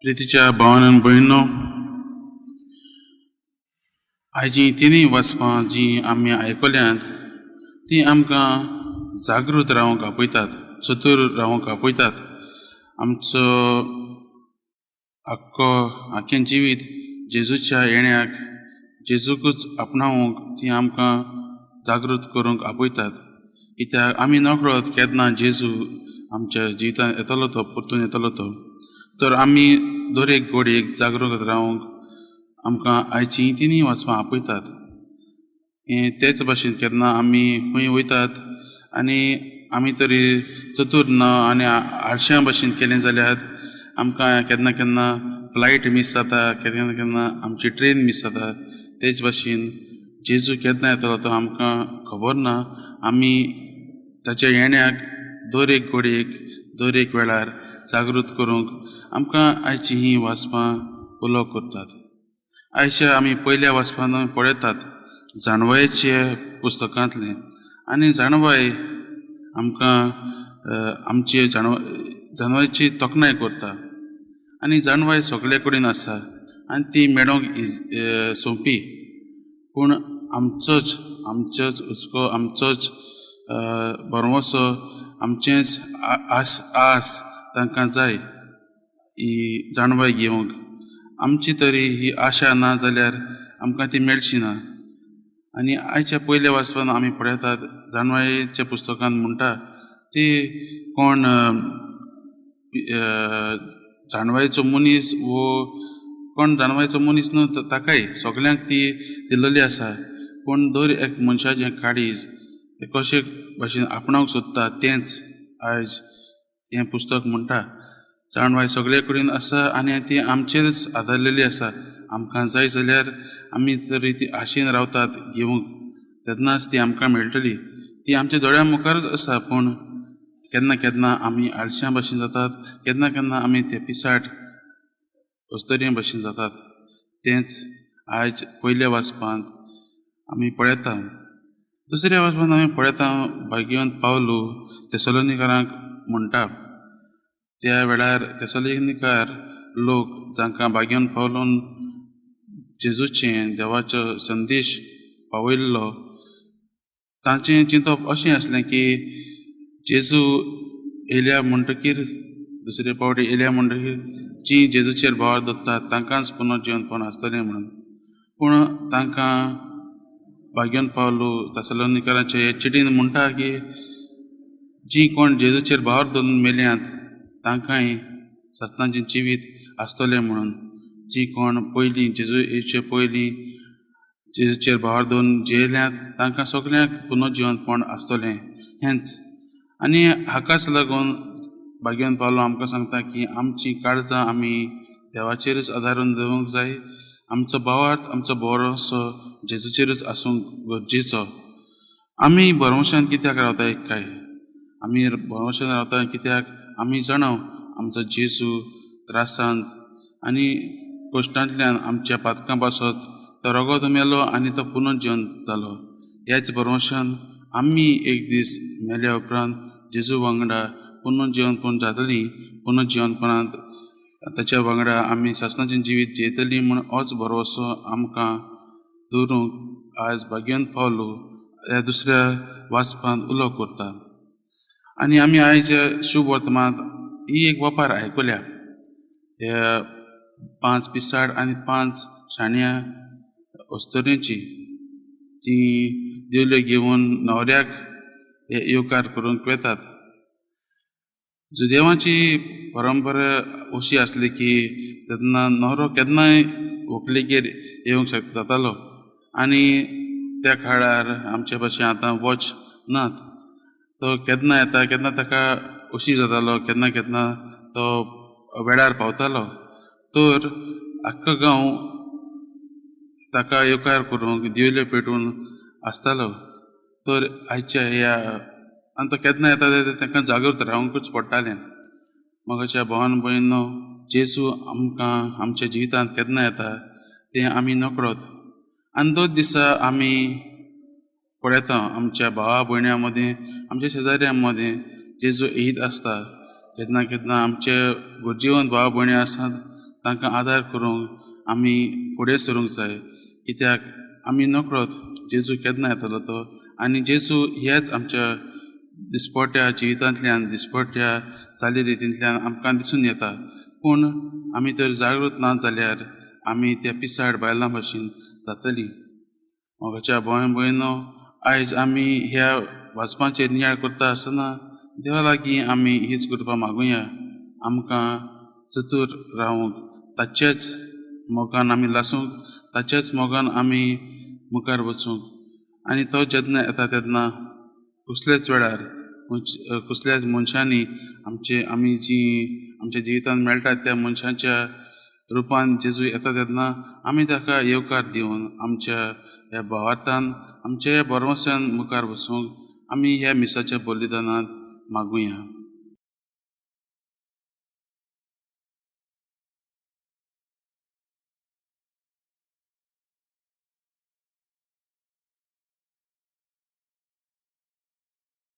प्रितीच्या भावान आनी भयणो, आयजी तिनूय वचपां जी आमी आयकल्यांत ती आमकां जागृत रावंक आपयतात, चतूर रावंक आपयतात. आमचो आख्खें जिवीत जेजूच्या येण्याक जेजूकूच आपणावंक ती आमकां जागृत करूंक आपयतात. कित्याक आमी नकळत केन्ना जेजू आमच्या जिवितांत येतलो तो, परतून येतलो तो, तर आमी दर एक घडयेक जागृत रावंक आमकां आयची तिनूय वचपां आपयतात. तेच भाशेन केन्ना आमी खंय वयतात आनी आमी तरी चतूर ना आनी आळश्यां भाशेन केलें जाल्यार आमकां केन्ना केन्ना फ्लायट मीस जाता, केन्ना केन्ना आमची ट्रेन मीस जाता. तेच भाशेन जेजू केन्ना येतलो तो आमकां खबर ना. आमी ताच्या येण्याक दर एक घडयेक दर एक वेळार जागृत करूंक आमकां आयची ही वाचपां उलो करतात. आयच्या आमी पयल्या वाचपान पळयतात जाणवायेच्या पुस्तकांतलें. आनी जाणवाय आमकां आमचे जाणवायेची तोखणाय करता. आनी जाणवाय सगळे कडेन आसा आनी ती मेळोंक सोंपी, पूण आमचोच हुस्को, आमचोच बरवसो, आमचेंच आस तांकां जाय ही जाणवाय घेवंक. आमची तरी ही आशा ना जाल्यार आमकां ती मेळची ना. आनी आयच्या पयल्या वाचपान आमी पळयतात जाणवायेच्या पुस्तकांत म्हणटा ती कोण जाणवायेचो मनीस वो कोण जाणवायेचो मनीस न्हू ताकाय सगल्यांक ती दिल्लेली आसा. पूण दर एक मनशाचें काळीज ते कशे भाशेन आपणावंक सोदता तेंच आयज हें पुस्तक म्हणटा. जाणवाय सगळे कडेन आसा आनी ती आमचेरच आदारलेली आसा. आमकां जाय जाल्यार आमी तरी ती आशेन रावतात घेवंक, तेन्नाच ती आमकां मेळटली. ती आमच्या दोळ्यां मुखारच आसा, पूण केन्ना केन्ना आमी आळश्यां भाशेन जातात, केन्ना केन्ना आमी ते पिसाट अस्तुऱ्यां भाशेन जातात. तेंच आयज पयल्या वाचपांत आमी पळयता. दुसऱ्या वाचपांत आमी पळयता भाग्यवंत पावलो थेसलोनिकारांक म्हणटा. त्या वेळार थेसलोनिकार लोक जांकां भाग्यवंत पावलोन जेजूचें देवाचो संदेश पावयल्लो, तांचें चिंतप अशें आसलें की जेजू येयल्या म्हणटकीर, दुसरे फावटी येयल्या म्हणटकीर जीं जेजूचेर भार दवरतात तांकांच पुनर्जीवनपण आसतलें म्हणून. पूण तांकां भाग्यवंत पावलो थेसलोनिकारांच्या हे चिटीन म्हणटा की जीं कोण जेजूचेर भार दवरून मेल्यांत तांकांय सत्नाचें जिवीत आसतलें म्हणून. जीं कोण पयलीं जेजू येवचे पयलीं जेजूचेर भार दवरून जेयल्यांत तांकां सगल्यांक पुनर्जीवनपण आसतलें हेंच. आनी हाकाच लागून भाग्यवंत पावलो आमकां सांगता की आमची काळजां आमी देवाचेरच आदारून दवरूंक जाय. आमचो भावार्थ, आमचो भरवसो जेजूचेरच आसूंक गरजेचो. आमी भरवशान कित्याक रावताय काय? आमी भरवशान रावता कित्याक आमी जाणव आमचो जेजू त्रासांत आनी कश्टांतल्यान आमच्या पातकां पासत तो रगत मेलो आनी तो पुनर्जीवन जालो. ह्याच भरवशान आमी एक दीस मेल्या उपरांत जेजू वांगडा पुनर्जीवनपण जातलीं. पुनर्जीवनपणांत ताच्या वांगडा आमी सासणाचें जिवीत जैतलीं म्हूण होच भरवसो आमकां दवरूंक आयज भाग्यवंत पावलो ह्या दुसऱ्या वाचपांत उलो करता. आनी आमी आयज शुभ वर्तमानांत ही एक वापार आयकल्या. ह्या 5 पिसाड आनी 5 शाण्या अस्तुऱ्यांची जी दिवल्यो घेवन न्हवऱ्याक येवकार करूंक वेतात. जुदेवांची परंपरा अशी आसली की तेन्ना न्हवरो केन्नाय व्हंकलेगेर येवंक जातालो. आनी त्या काळार आमचे भाशेन आतां वॉच नात. तो केन्ना येता, केन्ना ताका उशीर जातालो, केन्ना केन्ना तो वेळार पावतालो. तर आख्खो गांव ताका येवकार करूंक दिवल्यो पेटोवन आसतालो. तर आयच्या ह्या आनी तो केन्ना येता ताका जागृत रावंकूच पडटालें. मोगाच्या भावान भयणो, जेजू आमकां आमच्या जिवितांत केन्ना येता तें आमी नकळत. आनी 2 दिसा आमी पळयता आमच्या भावा भयण्यां मदीं, आमच्या शेजाऱ्यां मदीं जेजू येयत आसता. केन्ना केन्ना आमचे गरजेवंत भाव भयणी आसात तांकां आदार करूंक आमी फुडें सरूंक जाय. कित्याक आमी नकळोत जेजू केन्ना येतलो तो, आनी जेजू ह्याच आमच्या दिसपट्ट्या जिवितांतल्यान, दिसपट्ट्या चाली रितींतल्यान आमकां दिसून येता. पूण आमी तर जागृत ना जाल्यार आमी त्या पिसाड बायलां भाशेन जातलीं. मोगाच्या भाव भयणो, आयज आमी ह्या वाचपाचेर नियाळ करता आसतना देवा लागीं आमी हीच कृपा मागुया. आमकां चतूर रावूंक, ताचेच मोगान आमी लासूंक, ताचेच मोगान आमी मुखार वचूंक. आनी तो जेन्ना येता तेन्ना कसलेच वेळार कसल्याच मनशांनी आमी आमच्या जिवितांत मेळटात त्या मनशांच्या रुपान जेजू येता तेन्ना आमी ताका येवकार दिवन आमच्या ह्या भावार्थान, आमच्या ह्या बरोवस्यान मुखार वचूंक आमी ह्या मिसाच्या बलिदानांत मागुया.